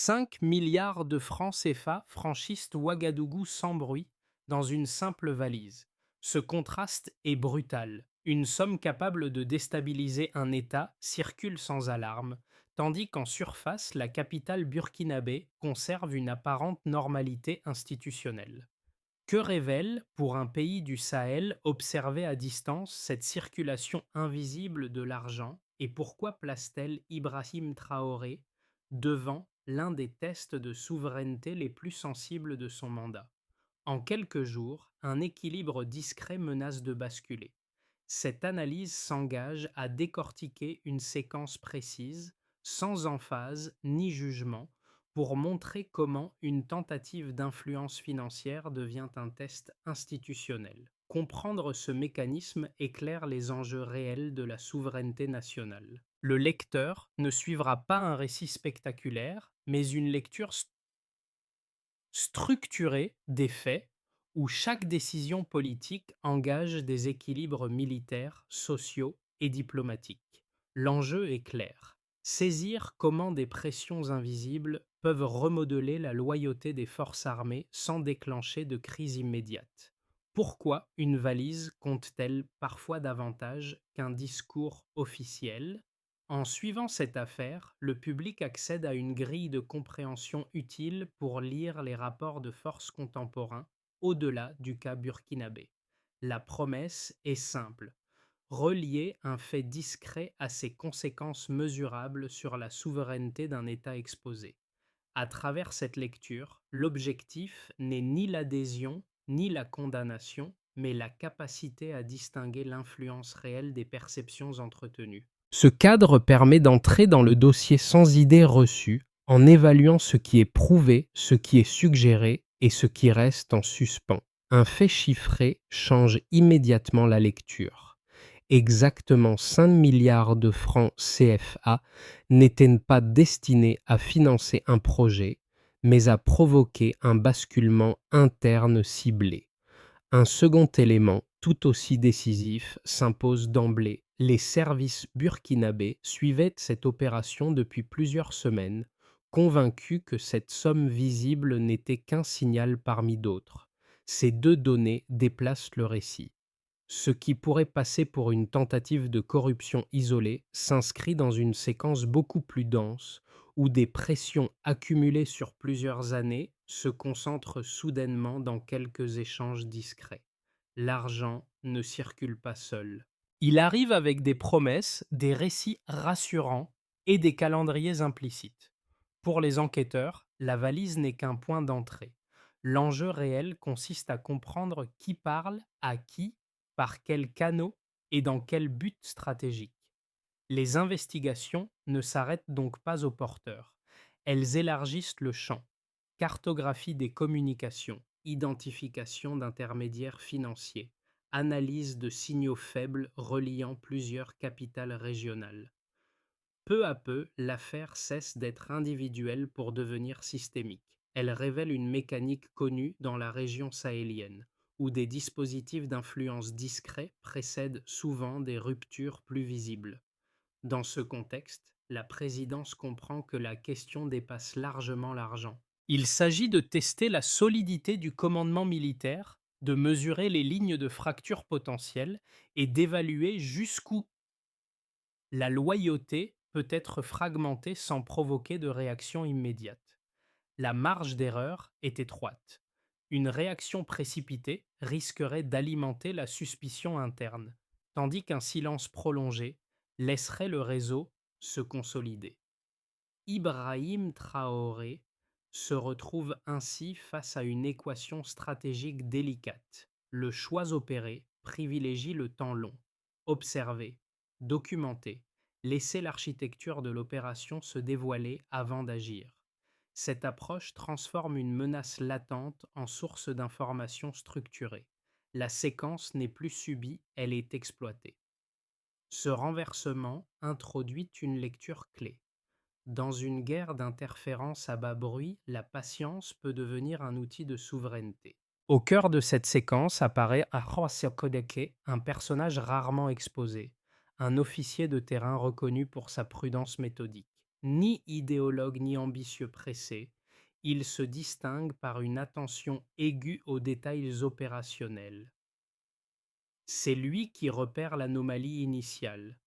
5 milliards de francs CFA franchissent Ouagadougou sans bruit dans une simple valise. Ce contraste est brutal. Une somme capable de déstabiliser un État circule sans alarme, tandis qu'en surface, la capitale burkinabé conserve une apparente normalité institutionnelle. Que révèle, pour un pays du Sahel observé à distance, cette circulation invisible de l'argent et pourquoi place-t-elle Ibrahim Traoré devant l'un des tests de souveraineté les plus sensibles de son mandat? En quelques jours, un équilibre discret menace de basculer. Cette analyse s'engage à décortiquer une séquence précise, sans emphase ni jugement, pour montrer comment une tentative d'influence financière devient un test institutionnel. Comprendre ce mécanisme éclaire les enjeux réels de la souveraineté nationale. Le lecteur ne suivra pas un récit spectaculaire, mais une lecture structurée des faits où chaque décision politique engage des équilibres militaires, sociaux et diplomatiques. L'enjeu est clair. Saisir comment des pressions invisibles peuvent remodeler la loyauté des forces armées sans déclencher de crise immédiate. Pourquoi une valise compte-t-elle parfois davantage qu'un discours officiel? En suivant cette affaire, le public accède à une grille de compréhension utile pour lire les rapports de force contemporains au-delà du cas burkinabé. La promesse est simple: relier un fait discret à ses conséquences mesurables sur la souveraineté d'un État exposé. À travers cette lecture, l'objectif n'est ni l'adhésion ni la condamnation, mais la capacité à distinguer l'influence réelle des perceptions entretenues. Ce cadre permet d'entrer dans le dossier sans idées reçues, en évaluant ce qui est prouvé, ce qui est suggéré et ce qui reste en suspens. Un fait chiffré change immédiatement la lecture. Exactement 5 milliards de francs CFA n'étaient pas destinés à financer un projet, mais à provoquer un basculement interne ciblé. Un second élément, tout aussi décisif, s'impose d'emblée. Les services burkinabés suivaient cette opération depuis plusieurs semaines, convaincus que cette somme visible n'était qu'un signal parmi d'autres. Ces deux données déplacent le récit. Ce qui pourrait passer pour une tentative de corruption isolée s'inscrit dans une séquence beaucoup plus dense, où des pressions accumulées sur plusieurs années se concentrent soudainement dans quelques échanges discrets. L'argent ne circule pas seul. Il arrive avec des promesses, des récits rassurants et des calendriers implicites. Pour les enquêteurs, la valise n'est qu'un point d'entrée. L'enjeu réel consiste à comprendre qui parle, à qui, par quels canaux et dans quel but stratégique. Les investigations ne s'arrêtent donc pas aux porteurs. Elles élargissent le champ: cartographie des communications, identification d'intermédiaires financiers, analyse de signaux faibles reliant plusieurs capitales régionales. Peu à peu, l'affaire cesse d'être individuelle pour devenir systémique. Elle révèle une mécanique connue dans la région sahélienne, où des dispositifs d'influence discrets précèdent souvent des ruptures plus visibles. Dans ce contexte, la présidence comprend que la question dépasse largement l'argent. Il s'agit de tester la solidité du commandement militaire, de mesurer les lignes de fracture potentielles et d'évaluer jusqu'où la loyauté peut être fragmentée sans provoquer de réaction immédiate. La marge d'erreur est étroite. Une réaction précipitée risquerait d'alimenter la suspicion interne, tandis qu'un silence prolongé laisserait le réseau se consolider. Ibrahim Traoré se retrouve ainsi face à une équation stratégique délicate. Le choix opéré privilégie le temps long: observer, documenter, laisser l'architecture de l'opération se dévoiler avant d'agir. Cette approche transforme une menace latente en source d'informations structurées. La séquence n'est plus subie, elle est exploitée. Ce renversement introduit une lecture clé. Dans une guerre d'interférences à bas bruit, la patience peut devenir un outil de souveraineté. Au cœur de cette séquence apparaît Arrosia Kodeke, un personnage rarement exposé, un officier de terrain reconnu pour sa prudence méthodique. Ni idéologue ni ambitieux pressé, il se distingue par une attention aiguë aux détails opérationnels. C'est lui qui repère l'anomalie initiale,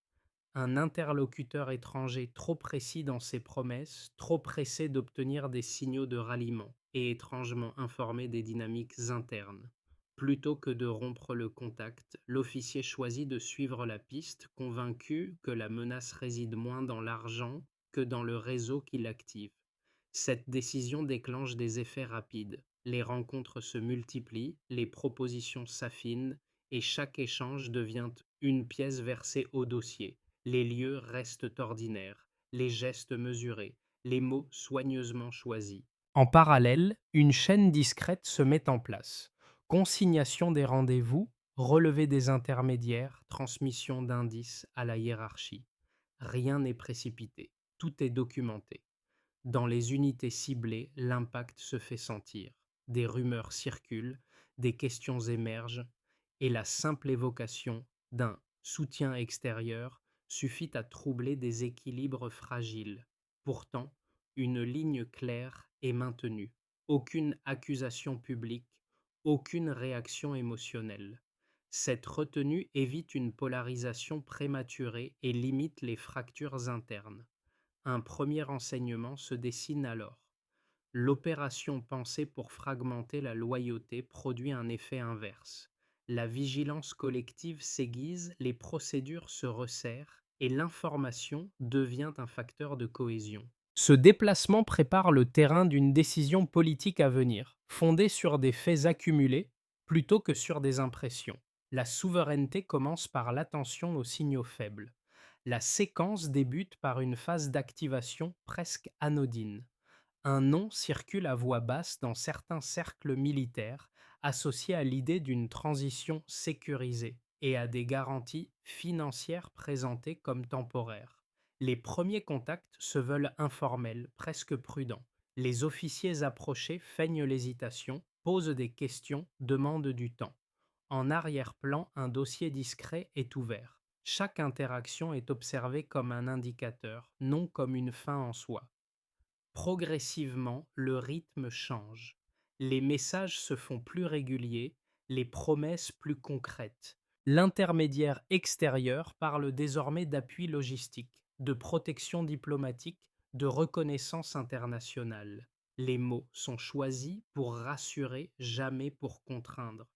un interlocuteur étranger trop précis dans ses promesses, trop pressé d'obtenir des signaux de ralliement et étrangement informé des dynamiques internes. Plutôt que de rompre le contact, l'officier choisit de suivre la piste, convaincu que la menace réside moins dans l'argent que dans le réseau qui l'active. Cette décision déclenche des effets rapides. Les rencontres se multiplient, les propositions s'affinent et chaque échange devient une pièce versée au dossier. Les lieux restent ordinaires, les gestes mesurés, les mots soigneusement choisis. En parallèle, une chaîne discrète se met en place. Consignation des rendez-vous, relevé des intermédiaires, transmission d'indices à la hiérarchie. Rien n'est précipité, tout est documenté. Dans les unités ciblées, l'impact se fait sentir. Des rumeurs circulent, des questions émergent, et la simple évocation d'un soutien extérieur suffit à troubler des équilibres fragiles. Pourtant, une ligne claire est maintenue. Aucune accusation publique, aucune réaction émotionnelle. Cette retenue évite une polarisation prématurée et limite les fractures internes. Un premier enseignement se dessine alors. L'opération pensée pour fragmenter la loyauté produit un effet inverse. La vigilance collective s'aiguise, les procédures se resserrent et l'information devient un facteur de cohésion. Ce déplacement prépare le terrain d'une décision politique à venir, fondée sur des faits accumulés plutôt que sur des impressions. La souveraineté commence par l'attention aux signaux faibles. La séquence débute par une phase d'activation presque anodine. Un nom circule à voix basse dans certains cercles militaires, associé à l'idée d'une transition sécurisée et à des garanties financières présentées comme temporaires. Les premiers contacts se veulent informels, presque prudents. Les officiers approchés feignent l'hésitation, posent des questions, demandent du temps. En arrière-plan, un dossier discret est ouvert. Chaque interaction est observée comme un indicateur, non comme une fin en soi. Progressivement, le rythme change. Les messages se font plus réguliers, les promesses plus concrètes. L'intermédiaire extérieur parle désormais d'appui logistique, de protection diplomatique, de reconnaissance internationale. Les mots sont choisis pour rassurer, jamais pour contraindre.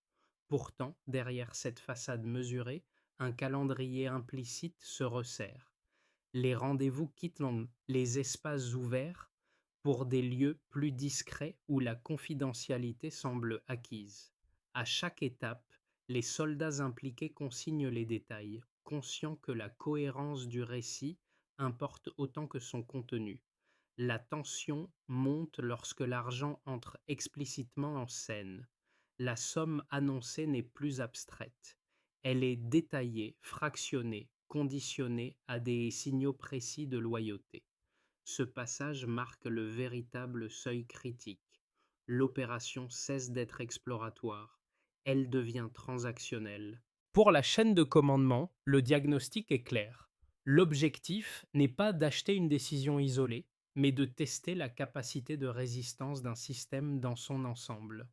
Pourtant, derrière cette façade mesurée, un calendrier implicite se resserre. Les rendez-vous quittent les espaces ouverts pour des lieux plus discrets où la confidentialité semble acquise. À chaque étape, les soldats impliqués consignent les détails, conscients que la cohérence du récit importe autant que son contenu. La tension monte lorsque l'argent entre explicitement en scène. La somme annoncée n'est plus abstraite. Elle est détaillée, fractionnée, conditionnée à des signaux précis de loyauté. Ce passage marque le véritable seuil critique. L'opération cesse d'être exploratoire. Elle devient transactionnelle. Pour la chaîne de commandement, le diagnostic est clair. L'objectif n'est pas d'acheter une décision isolée, mais de tester la capacité de résistance d'un système dans son ensemble.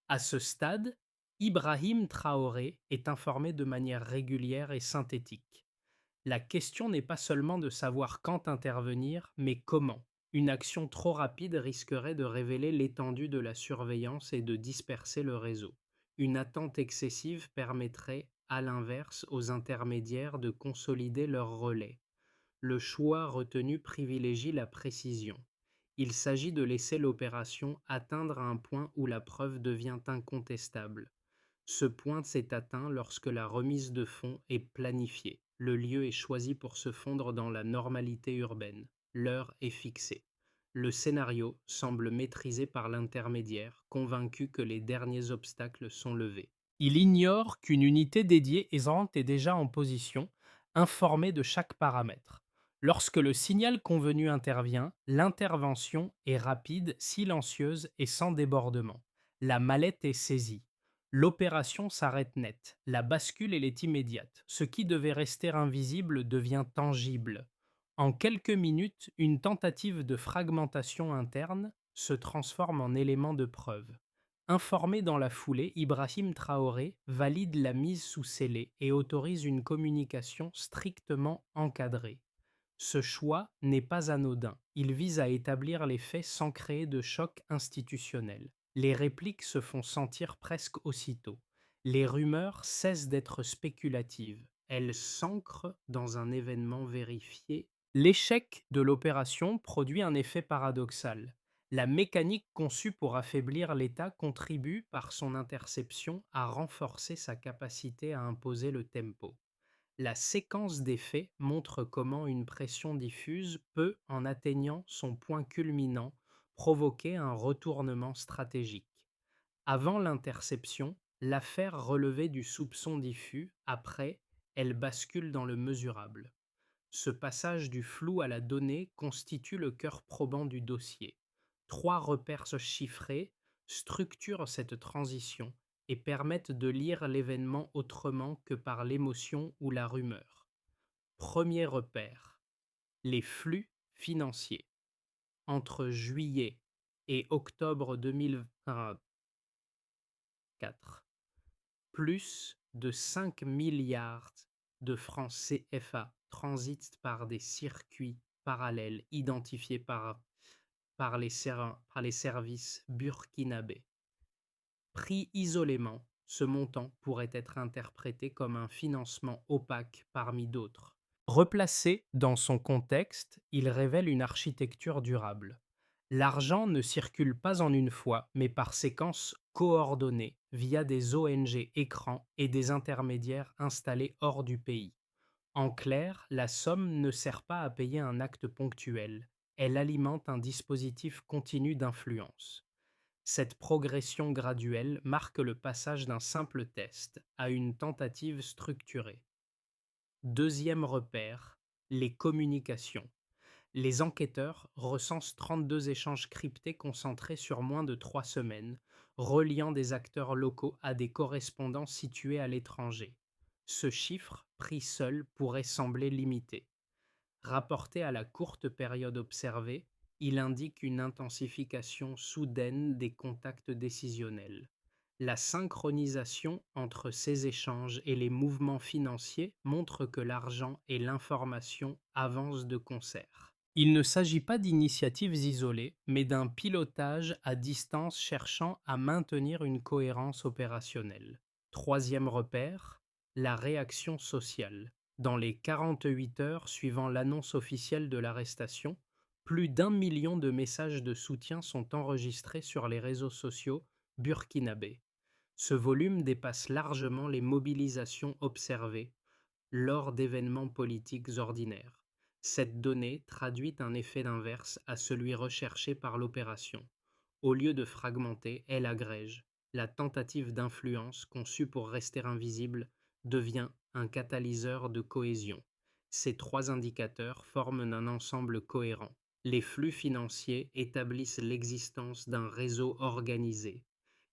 À ce stade, Ibrahim Traoré est informé de manière régulière et synthétique. La question n'est pas seulement de savoir quand intervenir, mais comment. Une action trop rapide risquerait de révéler l'étendue de la surveillance et de disperser le réseau. Une attente excessive permettrait, à l'inverse, aux intermédiaires de consolider leur relais. Le choix retenu privilégie la précision. Il s'agit de laisser l'opération atteindre un point où la preuve devient incontestable. Ce point s'est atteint lorsque la remise de fonds est planifiée. Le lieu est choisi pour se fondre dans la normalité urbaine. L'heure est fixée. Le scénario semble maîtrisé par l'intermédiaire, convaincu que les derniers obstacles sont levés. Il ignore qu'une unité dédiée est déjà en position, informée de chaque paramètre. Lorsque le signal convenu intervient, l'intervention est rapide, silencieuse et sans débordement. La mallette est saisie. L'opération s'arrête net. La bascule est immédiate. Ce qui devait rester invisible devient tangible. En quelques minutes, une tentative de fragmentation interne se transforme en élément de preuve. Informé dans la foulée, Ibrahim Traoré valide la mise sous scellé et autorise une communication strictement encadrée. Ce choix n'est pas anodin, il vise à établir les faits sans créer de choc institutionnel. Les répliques se font sentir presque aussitôt. Les rumeurs cessent d'être spéculatives, elles s'ancrent dans un événement vérifié. L'échec de l'opération produit un effet paradoxal. La mécanique conçue pour affaiblir l'État contribue, par son interception, à renforcer sa capacité à imposer le tempo. La séquence des faits montre comment une pression diffuse peut, en atteignant son point culminant, provoquer un retournement stratégique. Avant l'interception, l'affaire relevait du soupçon diffus, après, elle bascule dans le mesurable. Ce passage du flou à la donnée constitue le cœur probant du dossier. Trois repères chiffrés structurent cette transition et permettent de lire l'événement autrement que par l'émotion ou la rumeur. Premier repère, les flux financiers. Entre juillet et octobre 2024, plus de 5 milliards de francs CFA transitent par des circuits parallèles identifiés par les services burkinabés. Pris isolément, ce montant pourrait être interprété comme un financement opaque parmi d'autres. Replacé dans son contexte, il révèle une architecture durable. L'argent ne circule pas en une fois, mais par séquences coordonnées via des ONG écrans et des intermédiaires installés hors du pays. En clair, la somme ne sert pas à payer un acte ponctuel, elle alimente un dispositif continu d'influence. Cette progression graduelle marque le passage d'un simple test à une tentative structurée. Deuxième repère, les communications. Les enquêteurs recensent 32 échanges cryptés concentrés sur moins de 3 semaines, reliant des acteurs locaux à des correspondants situés à l'étranger. Ce chiffre, pris seul, pourrait sembler limité. Rapporté à la courte période observée, il indique une intensification soudaine des contacts décisionnels. La synchronisation entre ces échanges et les mouvements financiers montre que l'argent et l'information avancent de concert. Il ne s'agit pas d'initiatives isolées, mais d'un pilotage à distance cherchant à maintenir une cohérence opérationnelle. Troisième repère, la réaction sociale. Dans les 48 heures suivant l'annonce officielle de l'arrestation, plus d'1 million de messages de soutien sont enregistrés sur les réseaux sociaux burkinabés. Ce volume dépasse largement les mobilisations observées lors d'événements politiques ordinaires. Cette donnée traduit un effet inverse à celui recherché par l'opération. Au lieu de fragmenter, elle agrège. La tentative d'influence, conçue pour rester invisible, devient un catalyseur de cohésion. Ces trois indicateurs forment un ensemble cohérent. Les flux financiers établissent l'existence d'un réseau organisé.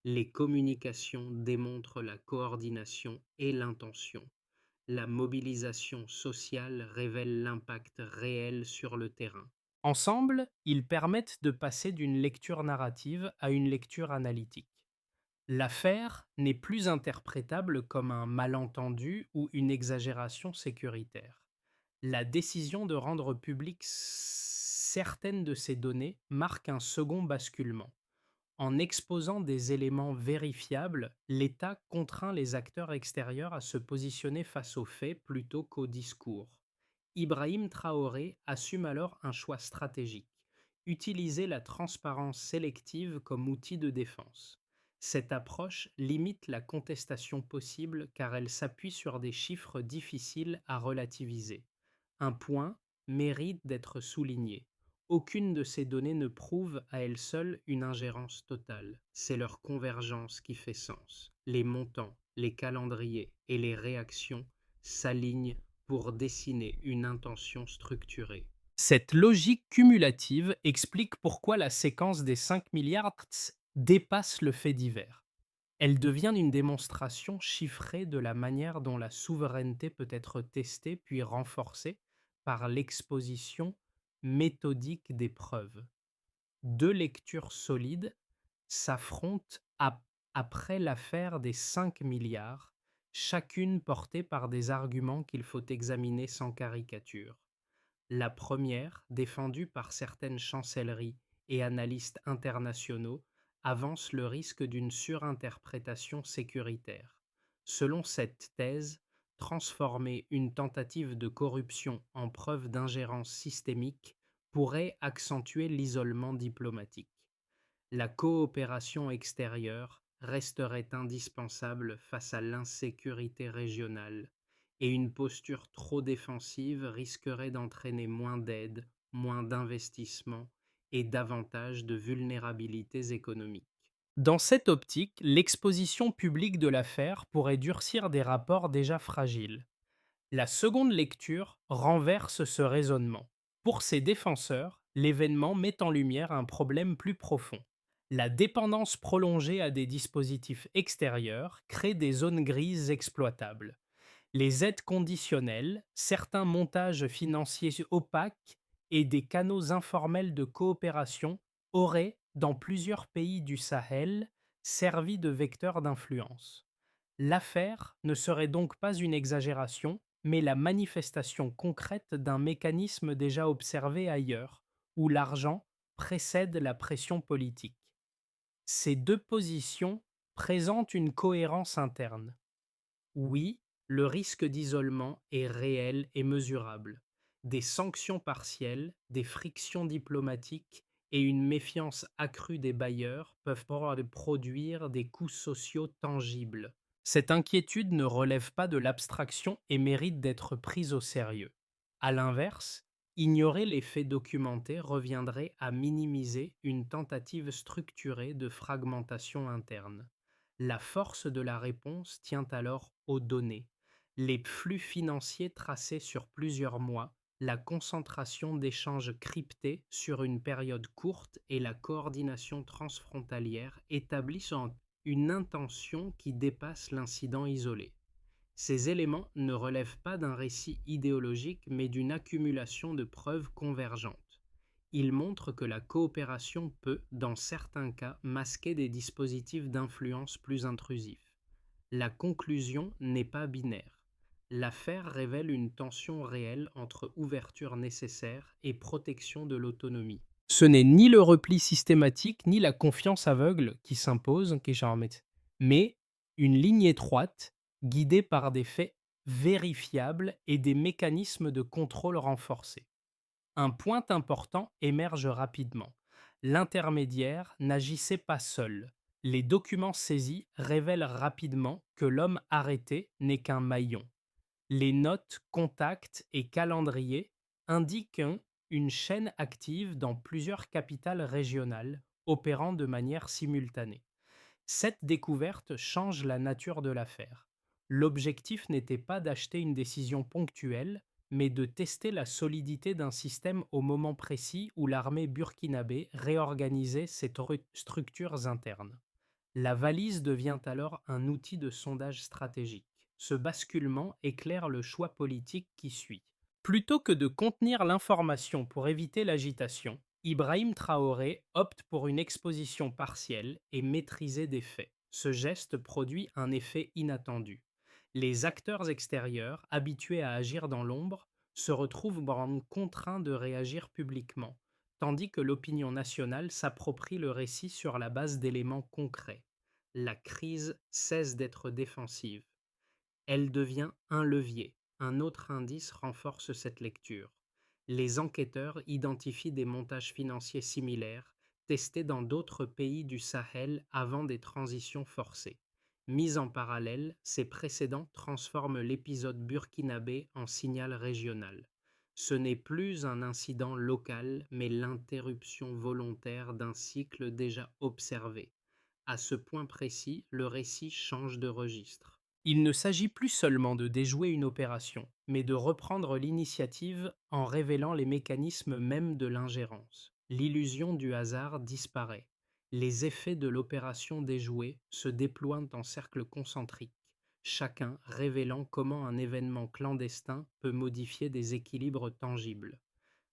Les communications démontrent la coordination et l'intention. La mobilisation sociale révèle l'impact réel sur le terrain. Ensemble, ils permettent de passer d'une lecture narrative à une lecture analytique. L'affaire n'est plus interprétable comme un malentendu ou une exagération sécuritaire. La décision de rendre publiques certaines de ces données marque un second basculement. En exposant des éléments vérifiables, l'État contraint les acteurs extérieurs à se positionner face aux faits plutôt qu'au discours. Ibrahim Traoré assume alors un choix stratégique, utiliser la transparence sélective comme outil de défense. Cette approche limite la contestation possible car elle s'appuie sur des chiffres difficiles à relativiser. Un point mérite d'être souligné. Aucune de ces données ne prouve à elle seule une ingérence totale. C'est leur convergence qui fait sens. Les montants, les calendriers et les réactions s'alignent pour dessiner une intention structurée. Cette logique cumulative explique pourquoi la séquence des 5 milliards dépasse le fait divers. Elle devient une démonstration chiffrée de la manière dont la souveraineté peut être testée puis renforcée par l'exposition méthodique des preuves. Deux lectures solides s'affrontent après l'affaire des 5 milliards, chacune portée par des arguments qu'il faut examiner sans caricature. La première, défendue par certaines chancelleries et analystes internationaux, avance le risque d'une surinterprétation sécuritaire. Selon cette thèse, transformer une tentative de corruption en preuve d'ingérence systémique pourrait accentuer l'isolement diplomatique. La coopération extérieure resterait indispensable face à l'insécurité régionale, et une posture trop défensive risquerait d'entraîner moins d'aide, moins d'investissement et davantage de vulnérabilités économiques. Dans cette optique, l'exposition publique de l'affaire pourrait durcir des rapports déjà fragiles. La seconde lecture renverse ce raisonnement. Pour ses défenseurs, l'événement met en lumière un problème plus profond. La dépendance prolongée à des dispositifs extérieurs crée des zones grises exploitables. Les aides conditionnelles, certains montages financiers opaques et des canaux informels de coopération auraient, dans plusieurs pays du Sahel, servi de vecteurs d'influence. L'affaire ne serait donc pas une exagération, mais la manifestation concrète d'un mécanisme déjà observé ailleurs, où l'argent précède la pression politique. Ces deux positions présentent une cohérence interne. Oui, le risque d'isolement est réel et mesurable. Des sanctions partielles, des frictions diplomatiques et une méfiance accrue des bailleurs peuvent produire des coûts sociaux tangibles. Cette inquiétude ne relève pas de l'abstraction et mérite d'être prise au sérieux. À l'inverse, ignorer les faits documentés reviendrait à minimiser une tentative structurée de fragmentation interne. La force de la réponse tient alors aux données. Les flux financiers tracés sur plusieurs mois, la concentration d'échanges cryptés sur une période courte et la coordination transfrontalière établissent une intention qui dépasse l'incident isolé. Ces éléments ne relèvent pas d'un récit idéologique mais d'une accumulation de preuves convergentes. Ils montrent que la coopération peut, dans certains cas, masquer des dispositifs d'influence plus intrusifs. La conclusion n'est pas binaire. L'affaire révèle une tension réelle entre ouverture nécessaire et protection de l'autonomie. Ce n'est ni le repli systématique ni la confiance aveugle qui s'impose, mais une ligne étroite guidée par des faits vérifiables et des mécanismes de contrôle renforcés. Un point important émerge rapidement. L'intermédiaire n'agissait pas seul. Les documents saisis révèlent rapidement que l'homme arrêté n'est qu'un maillon. Les notes, contacts et calendriers indiquent une chaîne active dans plusieurs capitales régionales, opérant de manière simultanée. Cette découverte change la nature de l'affaire. L'objectif n'était pas d'acheter une décision ponctuelle, mais de tester la solidité d'un système au moment précis où l'armée burkinabé réorganisait ses structures internes. La valise devient alors un outil de sondage stratégique. Ce basculement éclaire le choix politique qui suit. Plutôt que de contenir l'information pour éviter l'agitation, Ibrahim Traoré opte pour une exposition partielle et maîtrisée des faits. Ce geste produit un effet inattendu. Les acteurs extérieurs, habitués à agir dans l'ombre, se retrouvent contraints de réagir publiquement, tandis que l'opinion nationale s'approprie le récit sur la base d'éléments concrets. La crise cesse d'être défensive. Elle devient un levier. Un autre indice renforce cette lecture. Les enquêteurs identifient des montages financiers similaires, testés dans d'autres pays du Sahel avant des transitions forcées. Mis en parallèle, ces précédents transforment l'épisode burkinabé en signal régional. Ce n'est plus un incident local, mais l'interruption volontaire d'un cycle déjà observé. À ce point précis, le récit change de registre. Il ne s'agit plus seulement de déjouer une opération, mais de reprendre l'initiative en révélant les mécanismes mêmes de l'ingérence. L'illusion du hasard disparaît. Les effets de l'opération déjouée se déploient en cercles concentriques. chacun révélant comment un événement clandestin peut modifier des équilibres tangibles.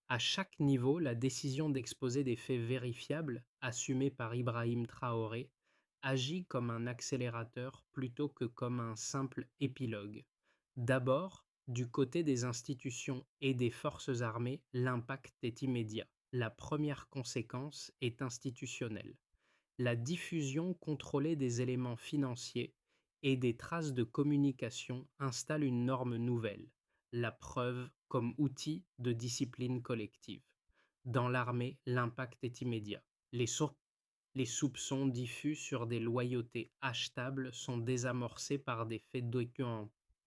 À chaque niveau, la décision d'exposer des faits vérifiables, assumée par Ibrahim Traoré, agit comme un accélérateur plutôt que comme un simple épilogue. D'abord, du côté des institutions et des forces armées, l'impact est immédiat. La première conséquence est institutionnelle. La diffusion contrôlée des éléments financiers et des traces de communication installe une norme nouvelle, la preuve comme outil de discipline collective. Dans l'armée, l'impact est immédiat. Les soupçons diffus sur des loyautés achetables sont désamorcés par des faits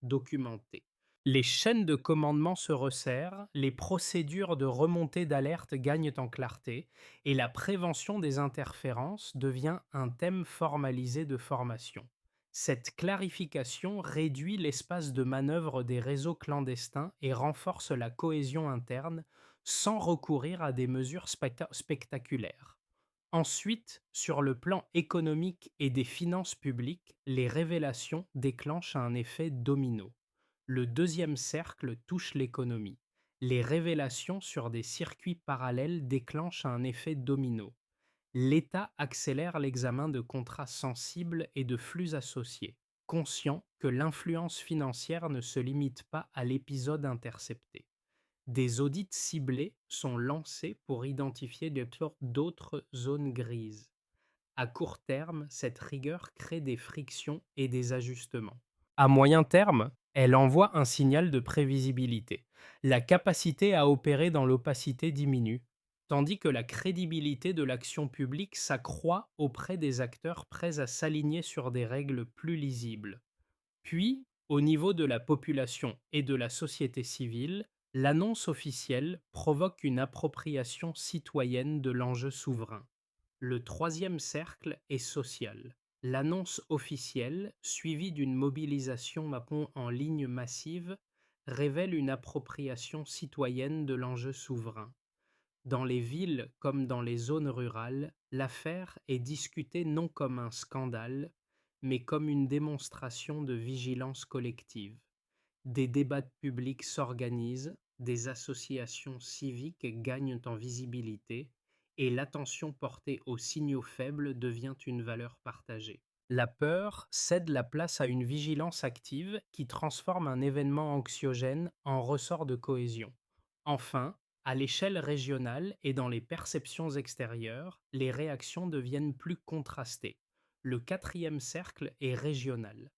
documentés. Les chaînes de commandement se resserrent, les procédures de remontée d'alerte gagnent en clarté et la prévention des interférences devient un thème formalisé de formation. Cette clarification réduit l'espace de manœuvre des réseaux clandestins et renforce la cohésion interne sans recourir à des mesures spectaculaires. Ensuite, sur le plan économique et des finances publiques, les révélations déclenchent un effet domino. Le deuxième cercle touche l'économie. Les révélations sur des circuits parallèles déclenchent un effet domino. L'État accélère l'examen de contrats sensibles et de flux associés, conscient que l'influence financière ne se limite pas à l'épisode intercepté. Des audits ciblés sont lancés pour identifier d'autres zones grises. À court terme, cette rigueur crée des frictions et des ajustements. À moyen terme, elle envoie un signal de prévisibilité. La capacité à opérer dans l'opacité diminue, tandis que la crédibilité de l'action publique s'accroît auprès des acteurs prêts à s'aligner sur des règles plus lisibles. Puis, au niveau de la population et de la société civile, l'annonce officielle provoque une appropriation citoyenne de l'enjeu souverain. Le troisième cercle est social. L'annonce officielle, suivie d'une mobilisation en ligne massive, révèle une appropriation citoyenne de l'enjeu souverain. Dans les villes comme dans les zones rurales, l'affaire est discutée non comme un scandale, mais comme une démonstration de vigilance collective. Des débats publics s'organisent, des associations civiques gagnent en visibilité, et l'attention portée aux signaux faibles devient une valeur partagée. La peur cède la place à une vigilance active qui transforme un événement anxiogène en ressort de cohésion. Enfin, à l'échelle régionale et dans les perceptions extérieures, les réactions deviennent plus contrastées. Le quatrième cercle est régional.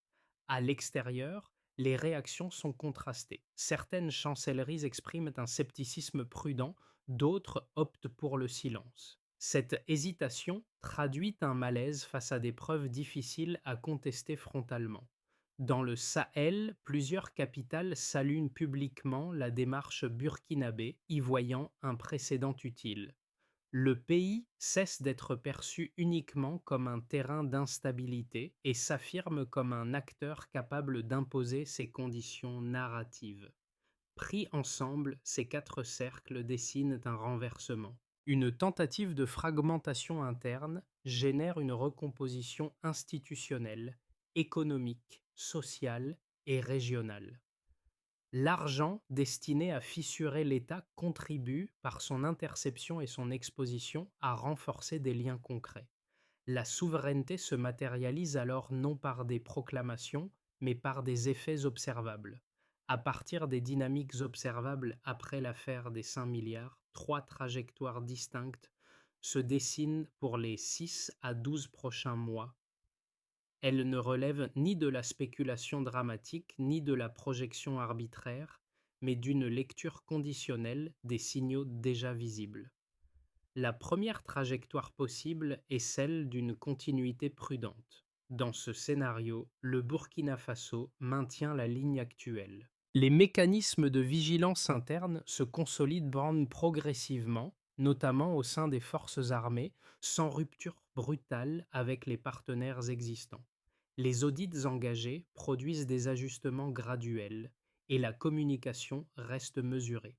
À l'extérieur, les réactions sont contrastées. Certaines chancelleries expriment un scepticisme prudent, d'autres optent pour le silence. Cette hésitation traduit un malaise face à des preuves difficiles à contester frontalement. Dans le Sahel, plusieurs capitales saluent publiquement la démarche burkinabé, y voyant un précédent utile. Le pays cesse d'être perçu uniquement comme un terrain d'instabilité et s'affirme comme un acteur capable d'imposer ses conditions narratives. Pris ensemble, ces quatre cercles dessinent un renversement. Une tentative de fragmentation interne génère une recomposition institutionnelle, économique, sociale et régionale. L'argent destiné à fissurer l'État contribue, par son interception et son exposition, à renforcer des liens concrets. La souveraineté se matérialise alors non par des proclamations, mais par des effets observables. À partir des dynamiques observables après l'affaire des 5 milliards, trois trajectoires distinctes se dessinent pour les 6 à 12 prochains mois. Elle ne relève ni de la spéculation dramatique, ni de la projection arbitraire, mais d'une lecture conditionnelle des signaux déjà visibles. La première trajectoire possible est celle d'une continuité prudente. Dans ce scénario, le Burkina Faso maintient la ligne actuelle. Les mécanismes de vigilance interne se consolident progressivement, notamment au sein des forces armées, sans rupture brutale avec les partenaires existants. Les audits engagés produisent des ajustements graduels et la communication reste mesurée.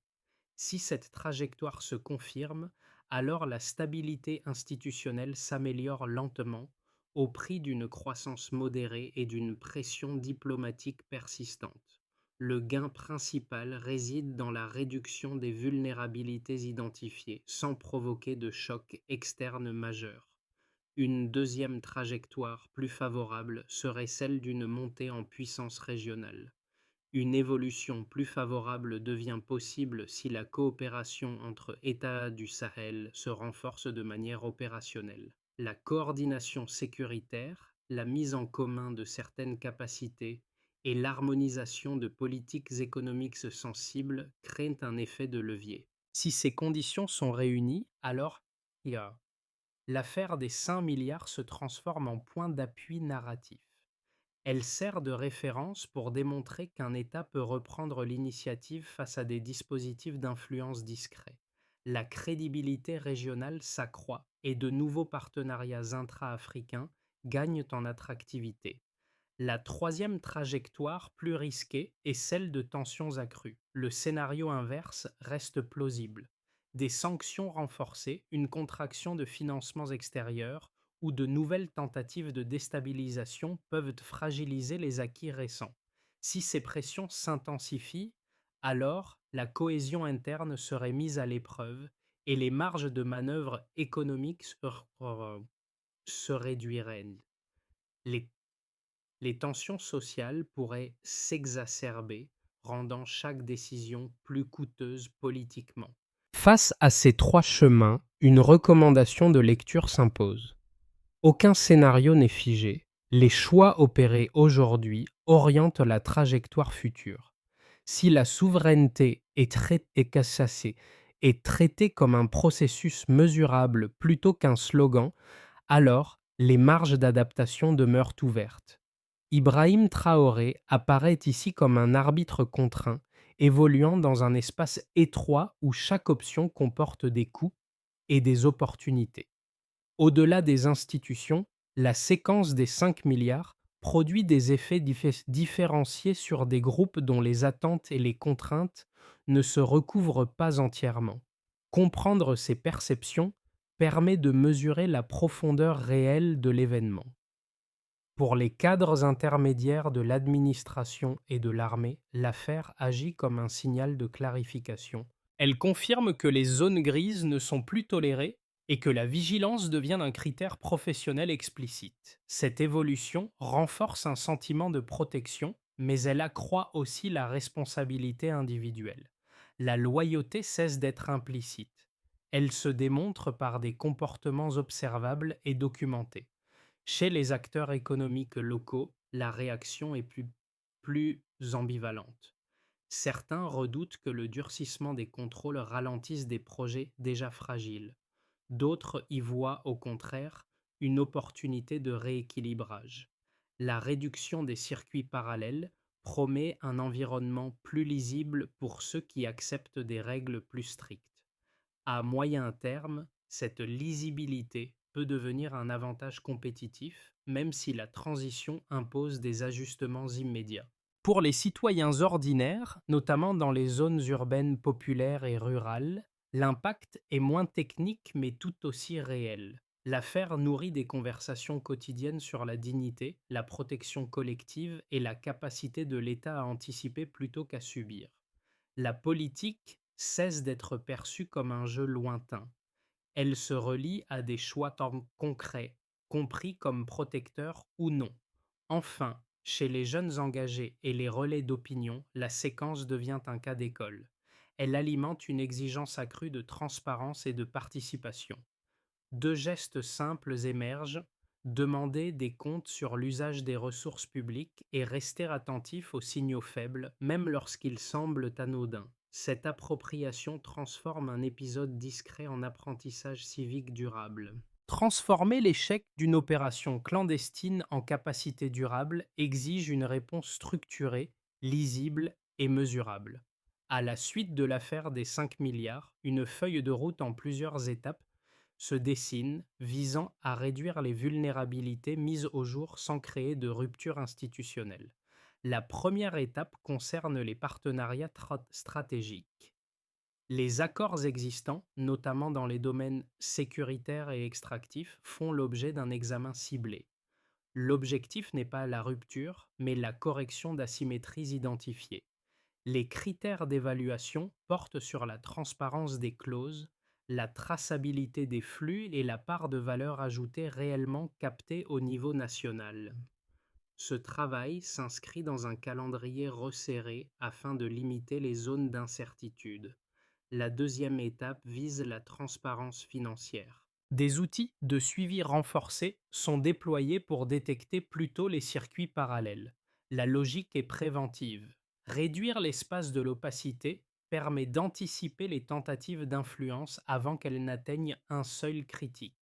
Si cette trajectoire se confirme, alors la stabilité institutionnelle s'améliore lentement au prix d'une croissance modérée et d'une pression diplomatique persistante. Le gain principal réside dans la réduction des vulnérabilités identifiées, sans provoquer de choc externe majeur. Une deuxième trajectoire plus favorable serait celle d'une montée en puissance régionale. Une évolution plus favorable devient possible si la coopération entre États du Sahel se renforce de manière opérationnelle. La coordination sécuritaire, la mise en commun de certaines capacités et l'harmonisation de politiques économiques sensibles créent un effet de levier. Si ces conditions sont réunies, alors l'affaire des 5 milliards se transforme en point d'appui narratif. Elle sert de référence pour démontrer qu'un État peut reprendre l'initiative face à des dispositifs d'influence discrets. La crédibilité régionale s'accroît et de nouveaux partenariats intra-africains gagnent en attractivité. La troisième trajectoire, plus risquée, est celle de tensions accrues. Le scénario inverse reste plausible. Des sanctions renforcées, une contraction de financements extérieurs ou de nouvelles tentatives de déstabilisation peuvent fragiliser les acquis récents. Si ces pressions s'intensifient, alors la cohésion interne serait mise à l'épreuve et les marges de manœuvre économiques se réduiraient. Les les tensions sociales pourraient s'exacerber, rendant chaque décision plus coûteuse politiquement. Face à ces trois chemins, une recommandation de lecture s'impose. Aucun scénario n'est figé. Les choix opérés aujourd'hui orientent la trajectoire future. Si la souveraineté est traitée comme un processus mesurable plutôt qu'un slogan, alors les marges d'adaptation demeurent ouvertes. Ibrahim Traoré apparaît ici comme un arbitre contraint, évoluant dans un espace étroit où chaque option comporte des coûts et des opportunités. Au-delà des institutions, la séquence des 5 milliards produit des effets différenciés sur des groupes dont les attentes et les contraintes ne se recouvrent pas entièrement. Comprendre ces perceptions permet de mesurer la profondeur réelle de l'événement. Pour les cadres intermédiaires de l'administration et de l'armée, l'affaire agit comme un signal de clarification. Elle confirme que les zones grises ne sont plus tolérées et que la vigilance devient un critère professionnel explicite. Cette évolution renforce un sentiment de protection, mais elle accroît aussi la responsabilité individuelle. La loyauté cesse d'être implicite. Elle se démontre par des comportements observables et documentés. Chez les acteurs économiques locaux, la réaction est plus ambivalente. Certains redoutent que le durcissement des contrôles ralentisse des projets déjà fragiles. D'autres y voient, au contraire, une opportunité de rééquilibrage. La réduction des circuits parallèles promet un environnement plus lisible pour ceux qui acceptent des règles plus strictes. À moyen terme, cette lisibilité peut devenir un avantage compétitif, même si la transition impose des ajustements immédiats. Pour les citoyens ordinaires, notamment dans les zones urbaines populaires et rurales, l'impact est moins technique mais tout aussi réel. L'affaire nourrit des conversations quotidiennes sur la dignité, la protection collective et la capacité de l'État à anticiper plutôt qu'à subir. La politique cesse d'être perçue comme un jeu lointain. Elle se relie à des choix concrets, compris comme protecteurs ou non. Enfin, chez les jeunes engagés et les relais d'opinion, la séquence devient un cas d'école. Elle alimente une exigence accrue de transparence et de participation. Deux gestes simples émergent: demander des comptes sur l'usage des ressources publiques et rester attentif aux signaux faibles, même lorsqu'ils semblent anodins. Cette appropriation transforme un épisode discret en apprentissage civique durable. Transformer l'échec d'une opération clandestine en capacité durable exige une réponse structurée, lisible et mesurable. À la suite de l'affaire des 5 milliards, une feuille de route en plusieurs étapes se dessine, visant à réduire les vulnérabilités mises au jour sans créer de rupture institutionnelle. La première étape concerne les partenariats stratégiques. Les accords existants, notamment dans les domaines sécuritaires et extractifs, font l'objet d'un examen ciblé. L'objectif n'est pas la rupture, mais la correction d'asymétries identifiées. Les critères d'évaluation portent sur la transparence des clauses, la traçabilité des flux et la part de valeur ajoutée réellement captée au niveau national. Ce travail s'inscrit dans un calendrier resserré afin de limiter les zones d'incertitude. La deuxième étape vise la transparence financière. Des outils de suivi renforcés sont déployés pour détecter plus tôt les circuits parallèles. La logique est préventive. Réduire l'espace de l'opacité permet d'anticiper les tentatives d'influence avant qu'elles n'atteignent un seuil critique.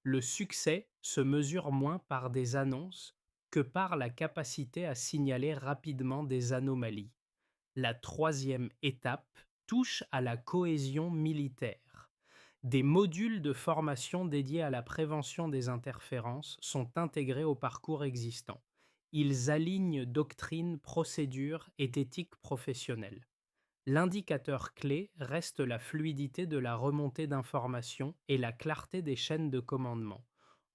Le succès se mesure moins par des annonces que par la capacité à signaler rapidement des anomalies. La troisième étape touche à la cohésion militaire. Des modules de formation dédiés à la prévention des interférences sont intégrés au parcours existant. Ils alignent doctrine, procédures et éthique professionnelle. L'indicateur clé reste la fluidité de la remontée d'informations et la clarté des chaînes de commandement.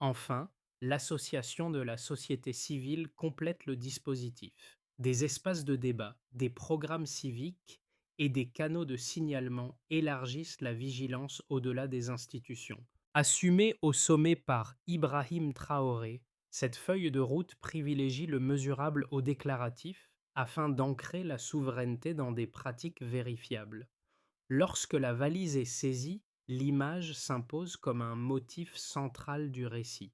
Enfin, l'association de la société civile complète le dispositif. Des espaces de débat, des programmes civiques et des canaux de signalement élargissent la vigilance au-delà des institutions. Assumée au sommet par Ibrahim Traoré, cette feuille de route privilégie le mesurable au déclaratif afin d'ancrer la souveraineté dans des pratiques vérifiables. Lorsque la valise est saisie, l'image s'impose comme un motif central du récit.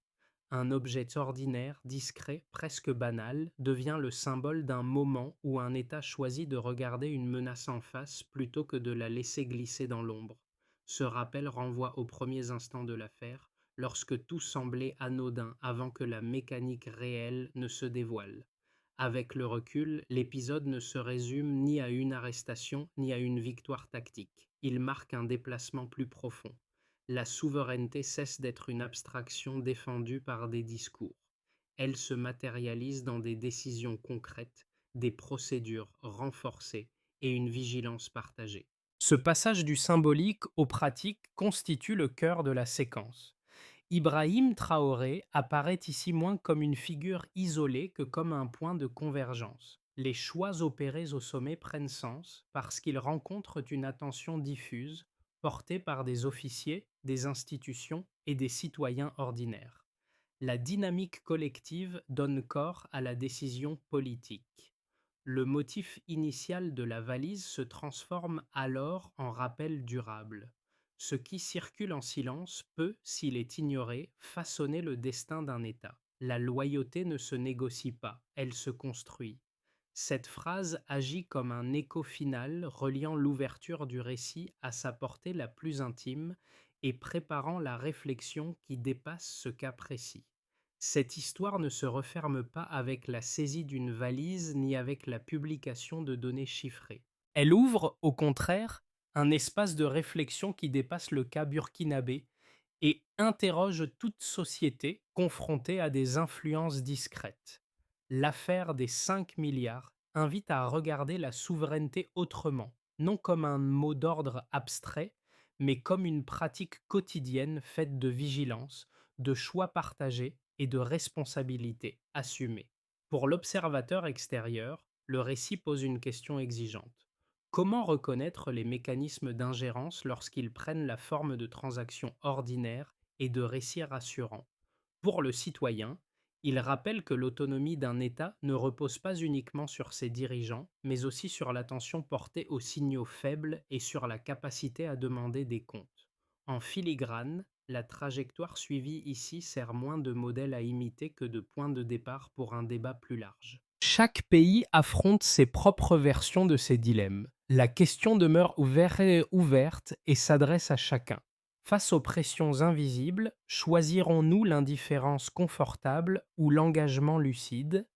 Un objet ordinaire, discret, presque banal, devient le symbole d'un moment où un État choisit de regarder une menace en face plutôt que de la laisser glisser dans l'ombre. Ce rappel renvoie aux premiers instants de l'affaire, lorsque tout semblait anodin avant que la mécanique réelle ne se dévoile. Avec le recul, l'épisode ne se résume ni à une arrestation ni à une victoire tactique. Il marque un déplacement plus profond. La souveraineté cesse d'être une abstraction défendue par des discours. Elle se matérialise dans des décisions concrètes, des procédures renforcées et une vigilance partagée. Ce passage du symbolique au pratique constitue le cœur de la séquence. Ibrahim Traoré apparaît ici moins comme une figure isolée que comme un point de convergence. Les choix opérés au sommet prennent sens parce qu'ils rencontrent une attention diffuse, portée par des officiers, des institutions et des citoyens ordinaires. La dynamique collective donne corps à la décision politique. Le motif initial de la valise se transforme alors en rappel durable. Ce qui circule en silence peut, s'il est ignoré, façonner le destin d'un État. La loyauté ne se négocie pas, elle se construit. Cette phrase agit comme un écho final reliant l'ouverture du récit à sa portée la plus intime et préparant la réflexion qui dépasse ce cas précis. Cette histoire ne se referme pas avec la saisie d'une valise ni avec la publication de données chiffrées. Elle ouvre, au contraire, un espace de réflexion qui dépasse le cas burkinabé et interroge toute société confrontée à des influences discrètes. L'affaire des 5 milliards invite à regarder la souveraineté autrement, non comme un mot d'ordre abstrait, mais comme une pratique quotidienne faite de vigilance, de choix partagés et de responsabilités assumées. Pour l'observateur extérieur, le récit pose une question exigeante. Comment reconnaître les mécanismes d'ingérence lorsqu'ils prennent la forme de transactions ordinaires et de récits rassurants? Pour le citoyen, il rappelle que l'autonomie d'un État ne repose pas uniquement sur ses dirigeants, mais aussi sur l'attention portée aux signaux faibles et sur la capacité à demander des comptes. En filigrane, la trajectoire suivie ici sert moins de modèle à imiter que de point de départ pour un débat plus large. Chaque pays affronte ses propres versions de ces dilemmes. La question demeure ouverte et s'adresse à chacun. Face aux pressions invisibles, choisirons-nous l'indifférence confortable ou l'engagement lucide?